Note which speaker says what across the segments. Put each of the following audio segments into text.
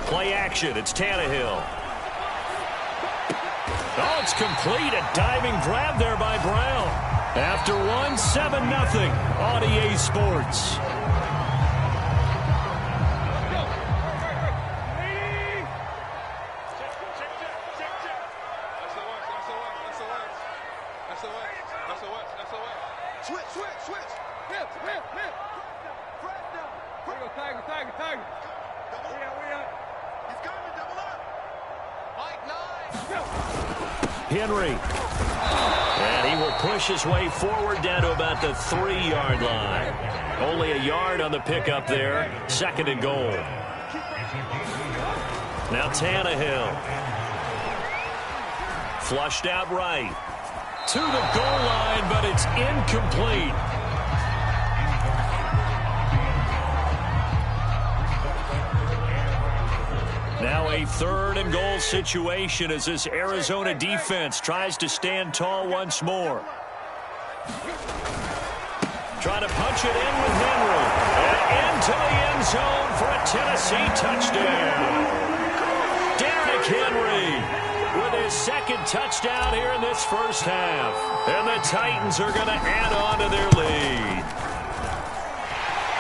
Speaker 1: Play action. It's Tannehill. Oh, it's complete. A diving grab there by Brown. After one, 7-0 on EA Sports. Henry. And he will push his way forward down to about the 3-yard line. Only a yard on the pickup there. 2nd and goal. Now Tannehill. Flushed out right. To the goal line, but it's incomplete. Now a 3rd and goal situation as this Arizona defense tries to stand tall once more. Trying to punch it in with Henry. And into the end zone for a Tennessee touchdown. Derrick Henry with his 2nd touchdown here in this first half. And the Titans are going to add on to their lead.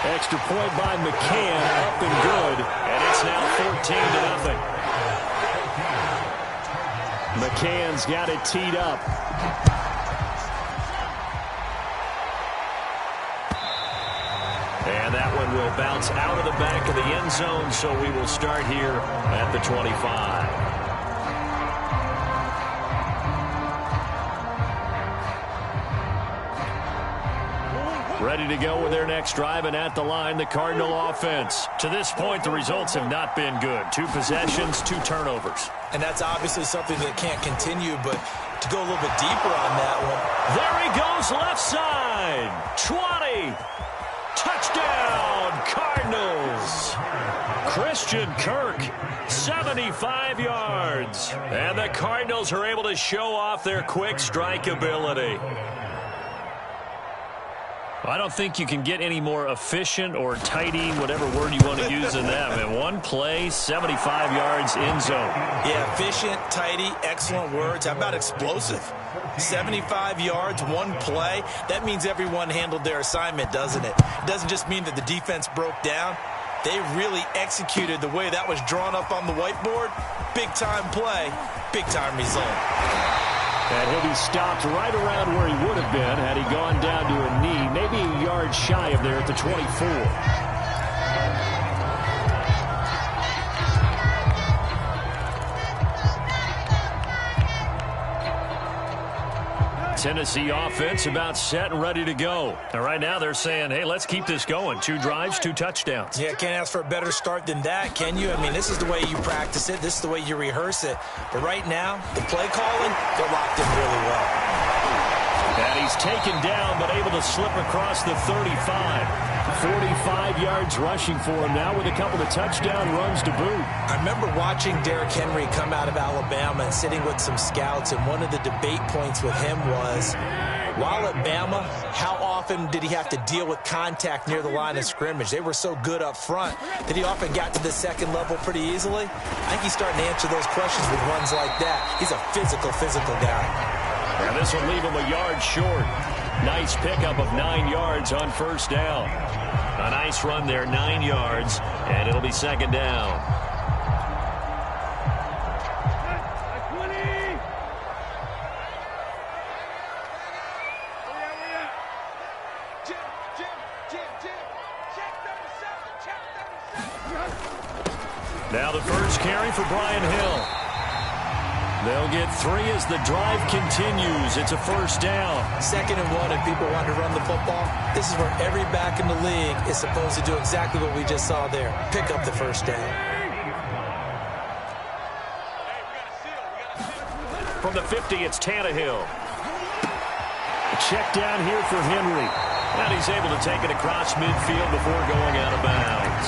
Speaker 1: Extra point by McCann, up and good, and it's now 14-0. McCann's got it teed up. And that one will bounce out of the back of the end zone, so we will start here at the 25. Ready to go with their next drive, and at the line, the Cardinal offense. To this point, the results have not been good. 2 possessions, 2 turnovers.
Speaker 2: And that's obviously something that can't continue, but to go a little bit deeper on that one.
Speaker 1: There he goes, left side. 20. Touchdown, Cardinals. Christian Kirk, 75 yards. And the Cardinals are able to show off their quick strike ability. I don't think you can get any more efficient or tidy, whatever word you want to use in that. Man, one play, 75 yards in zone.
Speaker 2: Yeah, efficient, tidy, excellent words. How about explosive? 75 yards, one play. That means everyone handled their assignment, doesn't it? It doesn't just mean that the defense broke down. They really executed the way that was drawn up on the whiteboard. Big-time play, big-time result.
Speaker 1: And he'll be stopped right around where he would have been had he gone down to a knee, maybe a yard shy of there at the 24. Tennessee offense about set and ready to go. And right now they're saying, hey, let's keep this going. 2 drives, 2 touchdowns.
Speaker 2: Yeah, can't ask for a better start than that, can you? I mean, this is the way you practice it. This is the way you rehearse it. But right now, the play calling, they're locked in really well.
Speaker 1: And he's taken down, but able to slip across the 35. 45 yards rushing for him now with a couple of touchdown runs to boot.
Speaker 2: I remember watching Derrick Henry come out of Alabama and sitting with some scouts, and one of the debate points with him was, while at Bama, how often did he have to deal with contact near the line of scrimmage? They were so good up front that he often got to the second level pretty easily. I think he's starting to answer those questions with runs like that. He's a physical guy.
Speaker 1: And this will leave him a yard short. Nice pickup of 9 yards on first down. A nice run there, 9 yards, and it'll be second down. Now the first carry for Brian Hill. They'll get 3 as the drive continues. It's a first down.
Speaker 2: 2nd and 1, and people want to run the football. This is where every back in the league is supposed to do exactly what we just saw there. Pick up the first down.
Speaker 1: From the 50, it's Tannehill. Check down here for Henry. And he's able to take it across midfield before going out of bounds.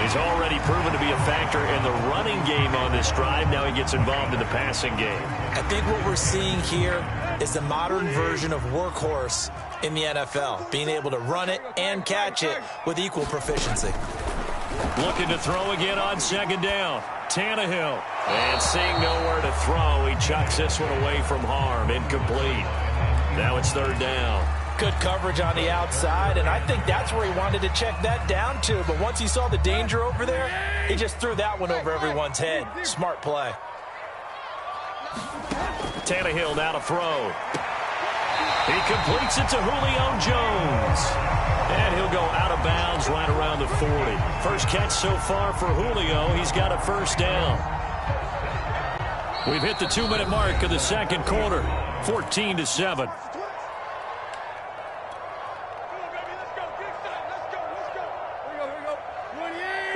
Speaker 1: He's already proven to be a factor in the running game on this drive. Now he gets involved in the passing game.
Speaker 2: I think what we're seeing here is the modern version of workhorse in the NFL, being able to run it and catch it with equal proficiency.
Speaker 1: Looking to throw again on second down. Tannehill. And seeing nowhere to throw, he chucks this one away from harm. Incomplete. Now it's third down.
Speaker 2: Good coverage on the outside, and I think that's where he wanted to check that down to. But once he saw the danger over there, he just threw that one over everyone's head. Smart play.
Speaker 1: Tannehill now to throw. He completes it to Julio Jones. And he'll go out of bounds right around the 40. First catch so far for Julio. He's got a first down. We've hit the 2-minute mark of the second quarter. 14-7.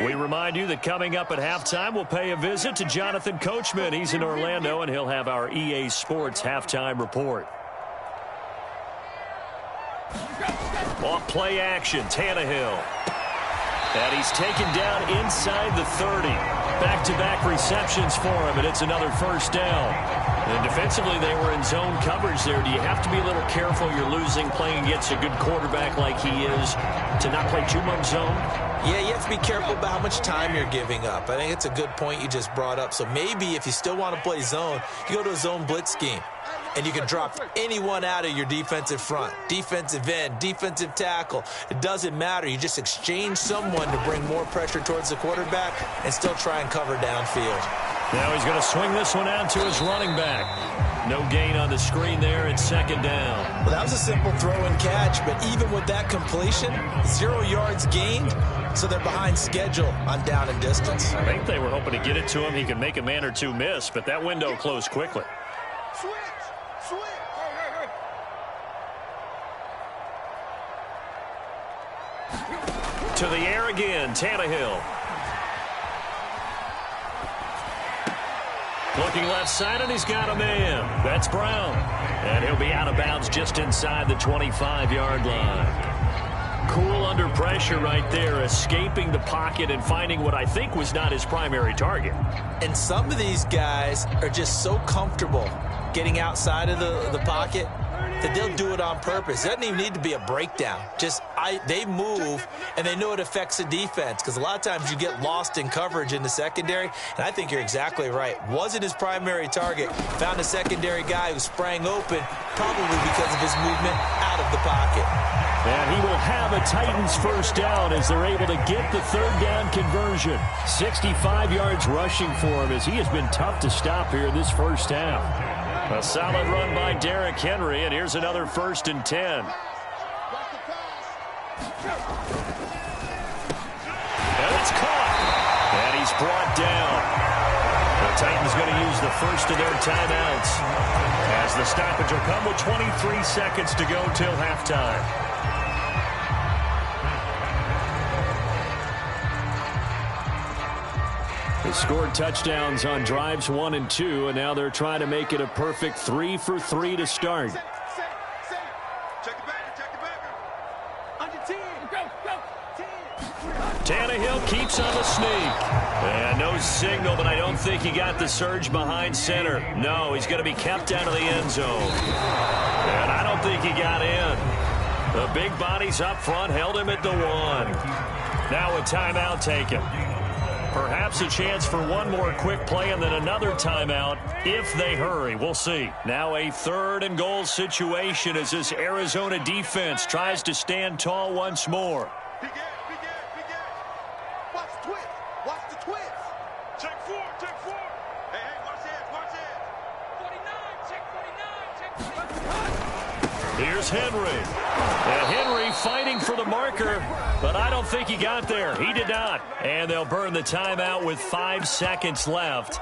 Speaker 1: We remind you that coming up at halftime, we'll pay a visit to Jonathan Coachman. He's in Orlando, and he'll have our EA Sports halftime report. Off play action, Tannehill. And he's taken down inside the 30. Back-to-back receptions for him, and it's another first down. And defensively, they were in zone coverage there. Do you have to be a little careful? You're losing playing against a good quarterback like he is to not play too much zone?
Speaker 2: Yeah, you have to be careful about how much time you're giving up. I think it's a good point you just brought up. So maybe if you still want to play zone, you go to a zone blitz scheme. And you can drop anyone out of your defensive front, defensive end, defensive tackle. It doesn't matter. You just exchange someone to bring more pressure towards the quarterback and still try and cover downfield.
Speaker 1: Now he's going to swing this one out to his running back. No gain on the screen there at second down.
Speaker 2: Well, that was a simple throw and catch, but even with that completion, 0 yards gained, so they're behind schedule on down and distance.
Speaker 1: I think they were hoping to get it to him. He could make a man or two miss, but that window closed quickly. To the air again, Tannehill. Looking left side, and he's got a man. That's Brown. And he'll be out of bounds just inside the 25-yard line. Cool under pressure right there, escaping the pocket and finding what I think was not his primary target.
Speaker 2: And some of these guys are just so comfortable getting outside of the pocket that they'll do it on purpose. It doesn't even need to be a breakdown. They move, and they know it affects the defense, because a lot of times you get lost in coverage in the secondary, and I think you're exactly right. Wasn't his primary target. Found a secondary guy who sprang open, probably because of his movement out of the pocket.
Speaker 1: And he will have a Titans first down as they're able to get the third down conversion. 65 yards rushing for him, as he has been tough to stop here this first half. A solid run by Derrick Henry, and here's another 1st and 10. And it's caught. And he's brought down. The Titans going to use the first of their timeouts, as the stoppage will come with 23 seconds to go till halftime. They scored touchdowns on drives 1 and 2, and now they're trying to make it a perfect 3 for 3 to start. Tannehill keeps on the sneak. And no signal, but I don't think he got the surge behind center. No, he's going to be kept out of the end zone. And I don't think he got in. The big bodies up front held him at the 1. Now a timeout taken. Perhaps a chance for one more quick play and then another timeout if they hurry. We'll see. Now a 3rd and goal situation as this Arizona defense tries to stand tall once more.
Speaker 3: Watch the twist. Watch the twist. Check 4. Hey, watch it. 49, check 49.
Speaker 1: Here's Henry. And Henry fighting for the marker, but I don't think he got there. He did not. And they'll burn the timeout with 5 seconds left.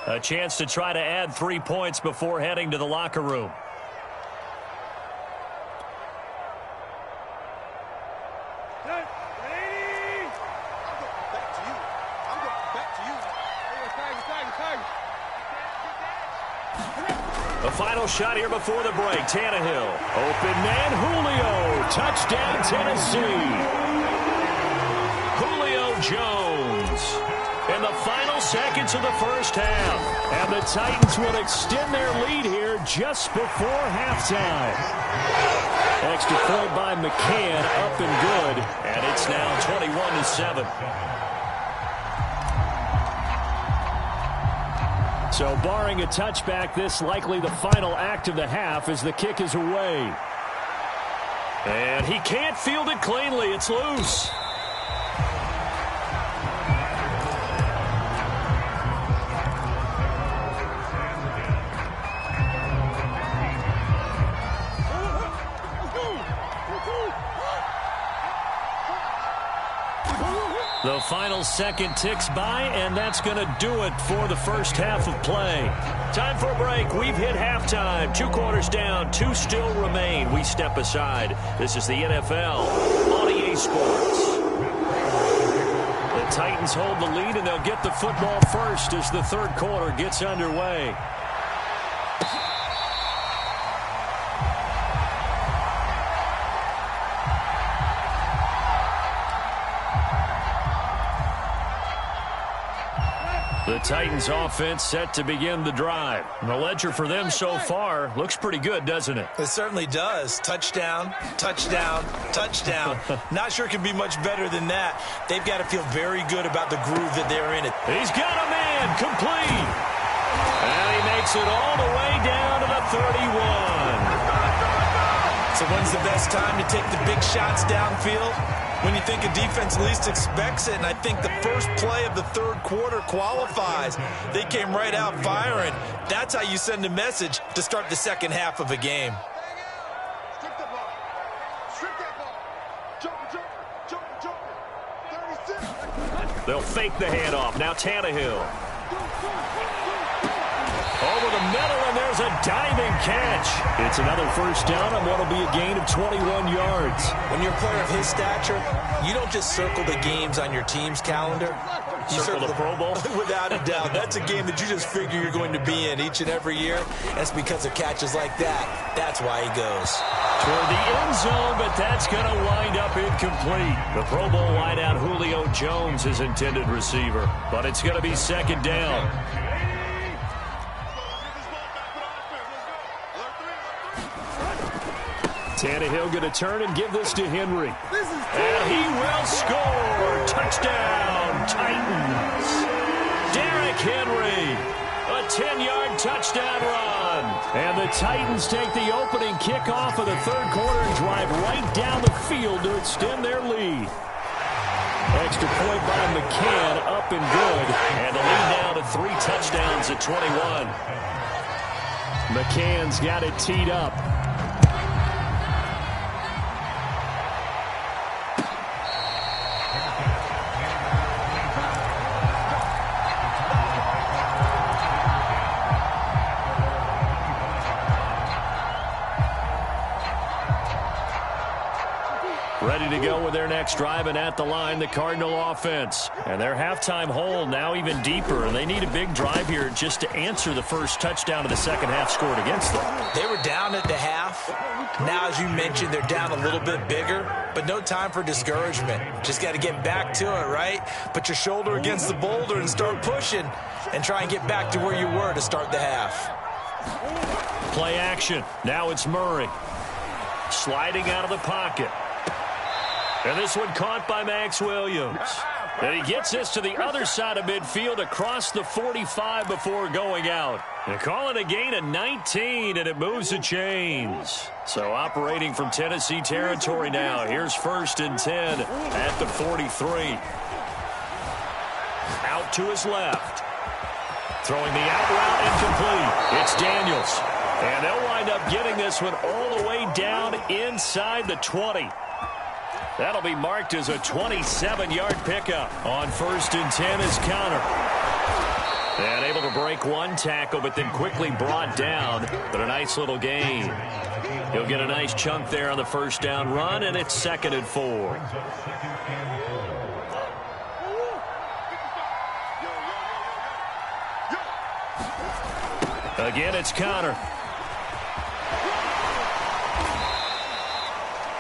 Speaker 1: A chance to try to add 3 points before heading to the locker room. The final shot here before the break. Tannehill. Open man, Julio. Touchdown, Tennessee. Julio Jones. In the final seconds of the first half. And the Titans will extend their lead here just before halftime. Extra point by McCann, up and good, and it's now 21-7. So barring a touchback, this likely the final act of the half as the kick is away. And he can't field it cleanly. It's loose. The final second ticks by, and that's going to do it for the first half of play. Time for a break. We've hit halftime. 2 quarters down, 2 still remain. We step aside. This is the NFL on EA Sports. The Titans hold the lead, and they'll get the football first as the third quarter gets underway. The Titans offense set to begin the drive. And the ledger for them so far looks pretty good, doesn't it?
Speaker 2: It certainly does. Touchdown, touchdown, touchdown. Not sure it can be much better than that. They've got to feel very good about the groove that they're in.
Speaker 1: He's got a man complete. And he makes it all the way down to the 31.
Speaker 2: So when's the best time to take the big shots downfield? When you think a defense least expects it, and I think the first play of the third quarter qualifies. They came right out firing. That's how you send a message to start the second half of a game.
Speaker 1: They'll fake the handoff. Now Tannehill. Over the middle, and there's a diving catch. It's another first down on what will be a gain of 21 yards.
Speaker 2: When you're a player of his stature, you don't just circle the games on your team's calendar. You
Speaker 1: circle the Pro Bowl?
Speaker 2: Without a doubt. That's a game that you just figure you're going to be in each and every year. That's because of catches like that. That's why he goes.
Speaker 1: Toward the end zone, but that's going to wind up incomplete. The Pro Bowl wideout Julio Jones is intended receiver, but it's going to be second down. Tannehill going to turn and give this to Henry. And he will score. Touchdown, Titans. Derrick Henry, a 10-yard touchdown run. And the Titans take the opening kickoff of the third quarter and drive right down the field to extend their lead. Extra point by McCann, up and good. And the lead now to 3 touchdowns at 21. McCann's got it teed up. Ready to go with their next drive, and at the line, the Cardinal offense. And their halftime hole now even deeper, and they need a big drive here just to answer the first touchdown of the second half scored against them.
Speaker 2: They were down at the half. Now, as you mentioned, they're down a little bit bigger, but no time for discouragement. Just got to get back to it, right? Put your shoulder against the boulder and start pushing and try and get back to where you were to start the half.
Speaker 1: Play action. Now it's Murray. Sliding out of the pocket. And this one caught by Max Williams. And he gets this to the other side of midfield across the 45 before going out. They call it a gain of 19, and it moves the chains. So operating from Tennessee territory now. Here's 1st and 10 at the 43. Out to his left. Throwing the out route incomplete. It's Daniels. And they'll wind up getting this one all the way down inside the 20. That'll be marked as a 27-yard pickup on 1st and 10 as Conner. And able to break one tackle, but then quickly brought down. But a nice little gain. He'll get a nice chunk there on the first down run, and it's 2nd and 4. Again, it's Conner.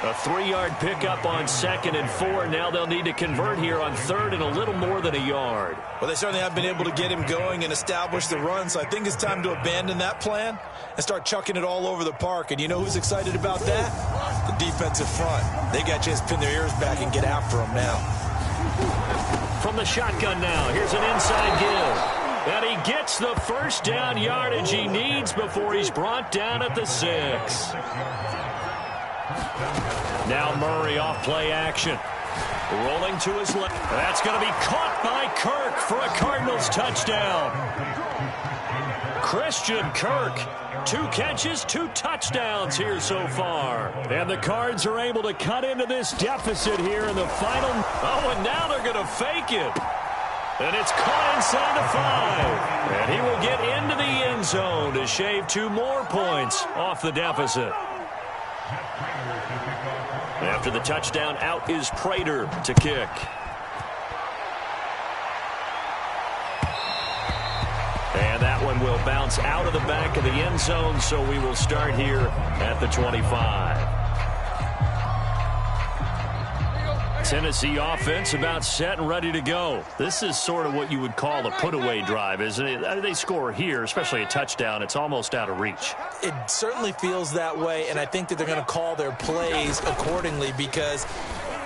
Speaker 1: A 3-yard pickup on 2nd and 4. Now they'll need to convert here on 3rd and a little more than a yard.
Speaker 2: Well, they certainly have been able to get him going and establish the run, so I think it's time to abandon that plan and start chucking it all over the park. And you know who's excited about that? The defensive front, they got a chance to pin their ears back and get after him now.
Speaker 1: From the shotgun now, here's an inside give. And he gets the first down yardage he needs before he's brought down at the 6. Now Murray off play action. Rolling to his left. That's going to be caught by Kirk for a Cardinals touchdown. Christian Kirk, 2 catches, 2 touchdowns here so far. And the Cards are able to cut into this deficit here in the final. Oh, and now they're going to fake it. And it's caught inside the 5. And he will get into the end zone to shave 2 more points off the deficit. After the touchdown, out is Prater to kick. And that one will bounce out of the back of the end zone, so we will start here at the 25. Tennessee offense about set and ready to go. This is sort of what you would call a put-away drive, isn't it? They score here, especially a touchdown. It's almost out of reach.
Speaker 2: It certainly feels that way, and I think that they're going to call their plays accordingly, because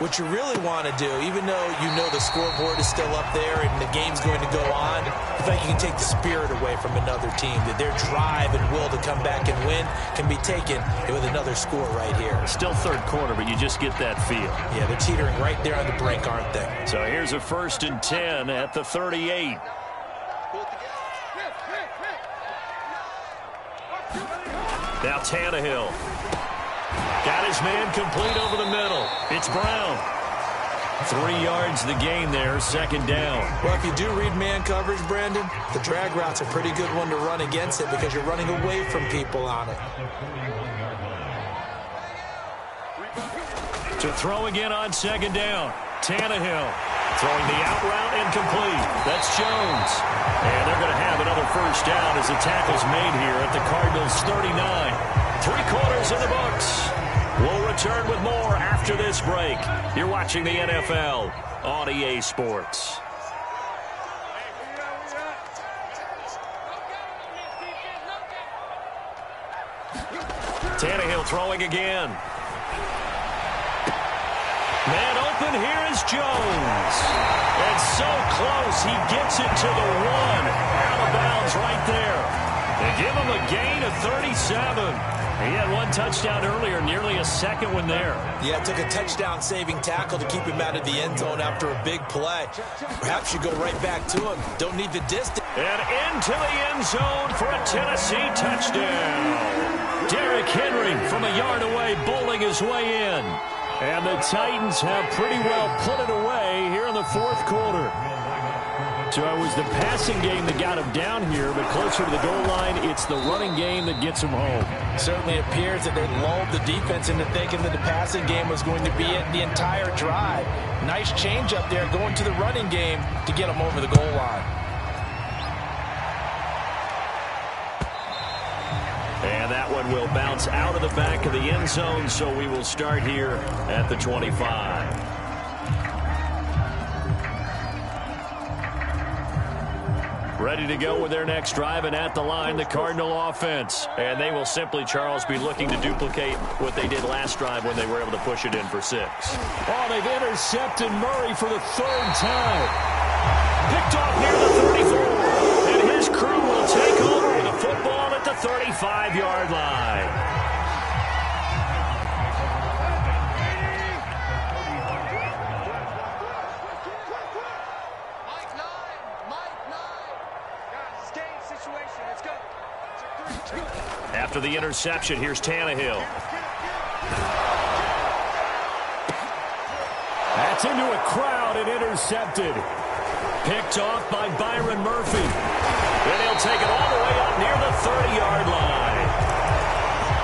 Speaker 2: what you really want to do, even though you know the scoreboard is still up there and the game's going to go on, I think you can take the spirit away from another team, that their drive and will to come back and win can be taken with another score right here.
Speaker 1: Still third quarter, but you just get that feel.
Speaker 2: Yeah, they're teetering right there on the brink, aren't they?
Speaker 1: So here's a 1st and 10 at the 38. Now Tannehill. Got his man complete over the middle. It's Brown. 3 yards the gain there, 2nd down.
Speaker 2: Well, if you do read man coverage, Brandon, the drag route's a pretty good one to run against it because you're running away from people on it.
Speaker 1: To throw again on 2nd down. Tannehill throwing the out route incomplete. That's Jones. And they're going to have another 1st down as the tackle's made here at the Cardinals' 39. 3 quarters in the books. We'll return with more after this break. You're watching the NFL on EA Sports. Tannehill throwing again. Man open, here is Jones. And so close, he gets it to the 1. Out of bounds right there. They give him a gain of 37. He had 1 touchdown earlier, nearly a 2nd one there.
Speaker 2: Yeah, it took a touchdown-saving tackle to keep him out of the end zone after a big play. Perhaps you go right back to him. Don't need the distance.
Speaker 1: And into the end zone for a Tennessee touchdown. Derrick Henry from a yard away, bowling his way in. And the Titans have pretty well put it away here in the 4th quarter. So it was the passing game that got him down here, but closer to the goal line, it's the running game that gets him home.
Speaker 2: Certainly appears that they lulled the defense into thinking that the passing game was going to be it the entire drive. Nice change up there going to the running game to get him over the goal line.
Speaker 1: And that one will bounce out of the back of the end zone, so we will start here at the 25. Ready to go with their next drive, and at the line, the Cardinal offense. And they will simply, Charles, be looking to duplicate what they did last drive when they were able to push it in for 6. Oh, they've intercepted Murray for the 3rd time. Picked off near the 34. And his crew will take over with the football at the 35-yard line. After the interception, here's Tannehill. That's into a crowd and intercepted. Picked off by Byron Murphy. And he'll take it all the way up near the 30-yard line.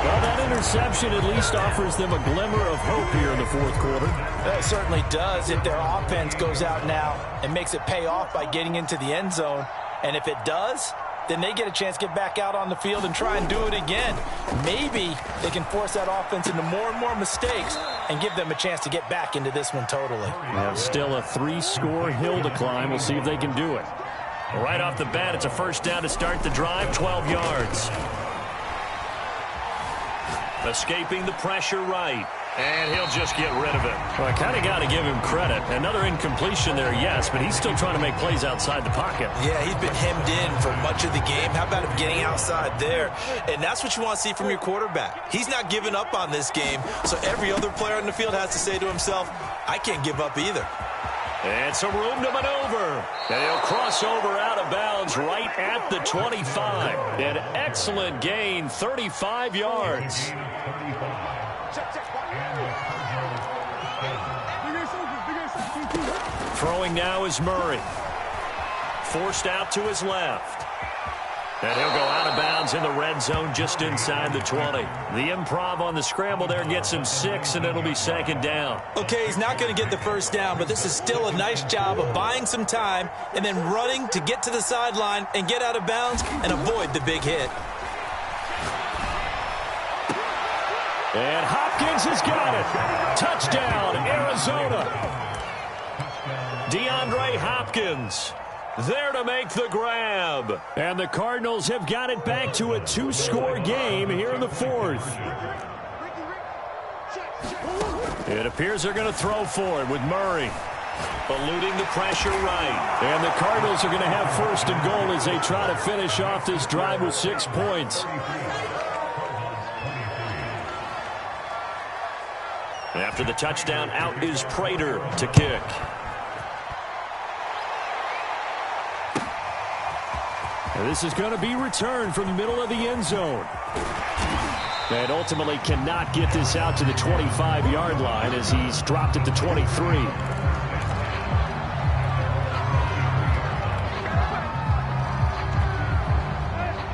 Speaker 1: Well, that interception at least offers them a glimmer of hope here in the 4th quarter.
Speaker 2: It certainly does if their offense goes out now and makes it pay off by getting into the end zone. And if it does, then they get a chance to get back out on the field and try and do it again. Maybe they can force that offense into more and more mistakes and give them a chance to get back into this one totally.
Speaker 1: Now still a 3-score hill to climb. We'll see if they can do it. Right off the bat, it's a 1st down to start the drive, 12 yards. Escaping the pressure right. And he'll just get rid of it. Well, I kind of got to give him credit. Another incompletion there, yes, but he's still trying to make plays outside the pocket.
Speaker 2: Yeah, he's been hemmed in for much of the game. How about him getting outside there? And that's what you want to see from your quarterback. He's not giving up on this game, so every other player on the field has to say to himself, I can't give up either.
Speaker 1: And some room to maneuver. And he'll cross over out of bounds right at the 25. An excellent gain, 35 yards. Throwing now is Murray. Forced out to his left. And he'll go out of bounds in the red zone just inside the 20. The improv on the scramble there gets him 6, and it'll be second down.
Speaker 2: Okay, he's not going to get the first down, but this is still a nice job of buying some time and then running to get to the sideline and get out of bounds and avoid the big hit.
Speaker 1: And Hopkins has got it. Touchdown, Arizona. DeAndre Hopkins there to make the grab. And the Cardinals have got it back to a 2-score game here in the fourth. It appears they're going to throw for it with Murray. Eluding the pressure right. And the Cardinals are going to have first and goal as they try to finish off this drive with 6 points. After the touchdown, out is Prater to kick. And this is going to be returned from the middle of the end zone. And ultimately cannot get this out to the 25-yard line as he's dropped at the 23.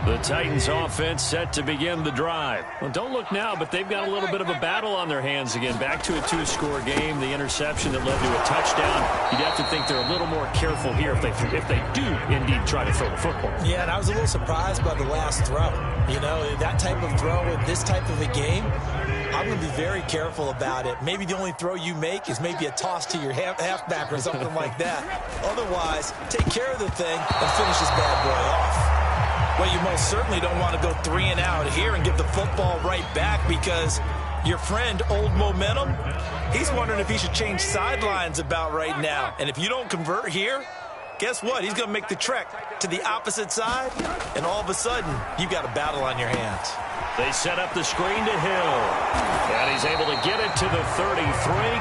Speaker 1: The Titans offense set to begin the drive. Well, don't look now, but they've got a little bit of a battle on their hands again. Back to a 2-score game. The interception that led to a touchdown. You'd have to think they're a little more careful here if they do indeed try to throw the football.
Speaker 2: Yeah, and I was a little surprised by the last throw. You know, that type of throw in this type of a game, I'm going to be very careful about it. Maybe the only throw you make is maybe a toss to your halfback or something like that. Otherwise, take care of the thing and finish this bad boy off. Well, you most certainly don't want to go 3 and out here and give the football right back because your friend, Old Momentum, he's wondering if he should change sidelines about right now. And if you don't convert here, guess what? He's going to make the trek to the opposite side, and all of a sudden, you've got a battle on your hands.
Speaker 1: They set up the screen to Hill, and he's able to get it to the 33.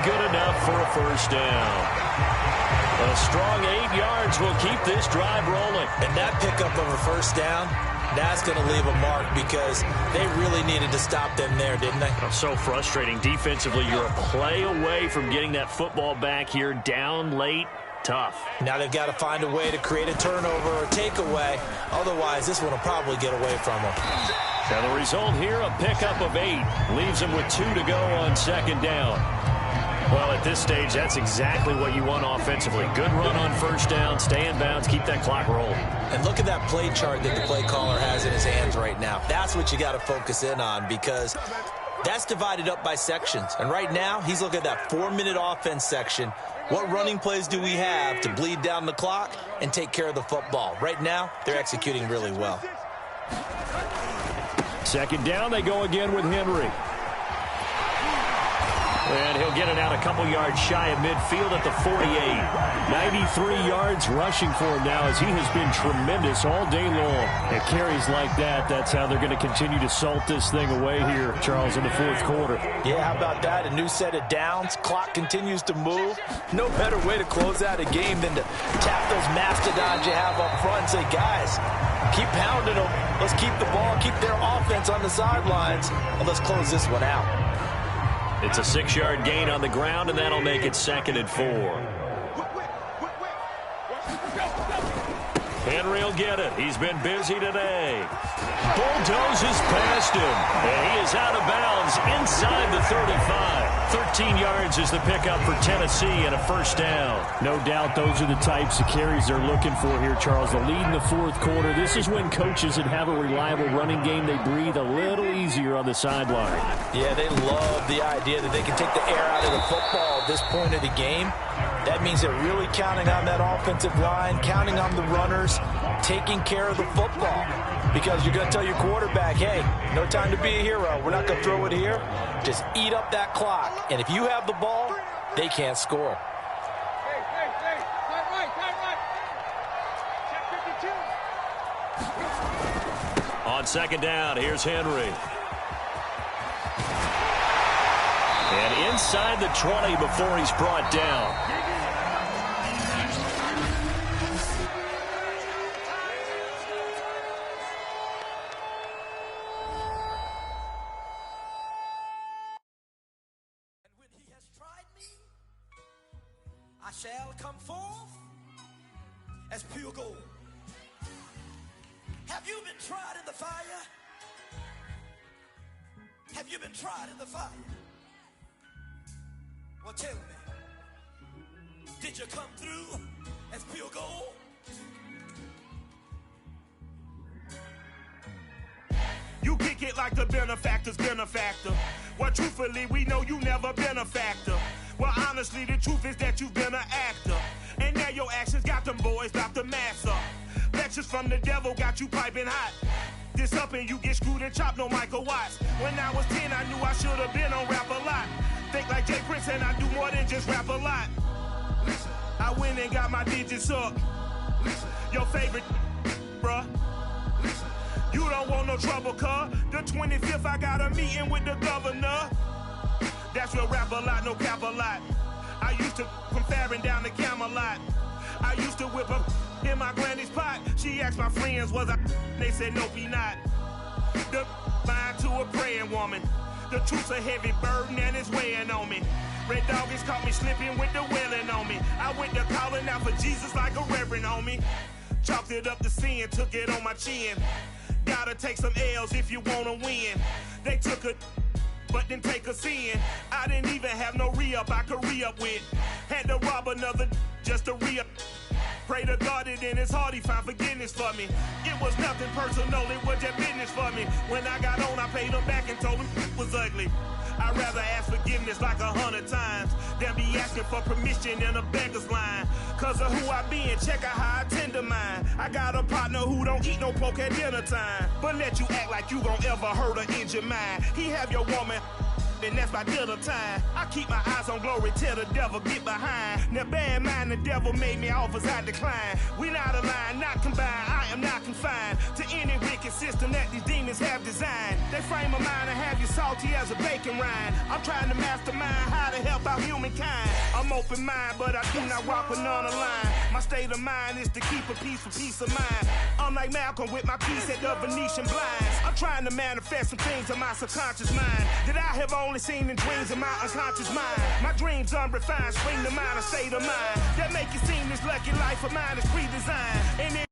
Speaker 1: Good enough for a first down. A strong 8 yards will keep this drive rolling.
Speaker 2: And that pickup of a first down, that's going to leave a mark because they really needed to stop them there, didn't they?
Speaker 1: So frustrating. Defensively, you're a play away from getting that football back here down late. Tough.
Speaker 2: Now they've got to find a way to create a turnover or takeaway. Otherwise, this one will probably get away from them.
Speaker 1: Now the result here, a pickup of 8. Leaves them with 2 to go on second down. Well, at this stage, that's exactly what you want offensively. Good run on first down, stay in bounds, keep that clock rolling. And
Speaker 2: look at that play chart that the play caller has in his hands right now. That's what you got to focus in on because that's divided up by sections. And right now, he's looking at that 4-minute offense section. What running plays do we have to bleed down the clock and take care of the football? Right now, they're executing really well.
Speaker 1: Second down, they go again with Henry. And he'll get it out a couple yards shy of midfield at the 48. 93 yards rushing for him now as he has been tremendous all day long. At carries like that, that's how they're going to continue to salt this thing away here, Charles, in the fourth quarter.
Speaker 2: Yeah, how about that? A new set of downs. Clock continues to move. No better way to close out a game than to tap those mastodons you have up front and say, guys, keep pounding them. Let's keep the ball, keep their offense on the sidelines, and let's close this one out.
Speaker 1: It's a 6-yard gain on the ground, and that'll make it 2nd and 4. Henry will get it. He's been busy today. Bulldozes past him, and he is out of bounds inside the 35. 13 yards is the pickup for Tennessee and a first down. No doubt those are the types of carries they're looking for here, Charles. The lead in the fourth quarter. This is when coaches that have a reliable running game, they breathe a little easier on the sideline.
Speaker 2: Yeah, they love the idea that they can take the air out of the football at this point of the game. That means they're really counting on that offensive line, counting on the runners, taking care of the football. Because you're going to tell your quarterback, hey, no time to be a hero. We're not going to throw it here. Just eat up that clock. And if you have the ball, they can't score.
Speaker 1: On second down, here's Henry. And inside the 20 before he's brought down.
Speaker 4: I shall come forth as pure gold. Have you been tried in the fire? Have you been tried in the fire? Well, tell me, did you come through as pure gold?
Speaker 5: You kick it like the benefactor's benefactor. Well, truthfully, we know you never been a factor. Well, honestly, the truth is that you've been an actor. And now your actions got them boys about to mass up. Lectures from the devil got you piping hot. This up and you get screwed and chopped, no Michael Watts. When I was 10, I knew I should have been on Rap a Lot. Think like Jay Prince and I do more than just rap a lot. Listen, I went and got my digits up. Listen, your favorite, bruh. Listen, you don't want no trouble, cuz. The 25th, I got a meeting with the governor. That's real rap a lot, no cap a lot. I used to from Farron down to Camelot. I used to whip up in my granny's pot. She asked my friends, was I? They said, no, be not. The line to a praying woman. The truth's a heavy burden and it's weighing on me. Red Doggies caught me slipping with the wailing on me. I went to calling out for Jesus like a reverend on me. Chalked it up to sin, took it on my chin. Gotta take some L's if you wanna win. They took a but didn't take a sin. I didn't even have no re-up I could re-up with. Had to rob another just to re-up. Pray to God that in his heart he found forgiveness for me. It was nothing personal, it was just business for me. When I got on, I paid him back and told him it was ugly. I'd rather ask forgiveness like 100 times than be asking for permission in a beggar's line. Cause of who I be and check out how I tend to mine. I got a partner who don't eat no pork at dinner time, but let you act like you gon' ever hurt or injure mine. He have your woman, and that's by dinner time. I keep my eyes on glory till the devil get behind. Now bear in mind the devil made me offers I decline. We not aligned, not combined, I am not confined to any wicked system that these demons have designed. They frame a mind and have you salty as a bacon rind. I'm trying to mastermind how to help out humankind. I'm open mind, but I do not walk another line. My state of mind is to keep a peace for peace of mind. Unlike Malcolm with my piece at the Venetian blinds. I'm trying to manifest some things in my subconscious mind that I have only seen in dreams in my unconscious mind. My dreams unrefined, spring to mind, a state of mind that make you seem this lucky life of mine is pre-designed. And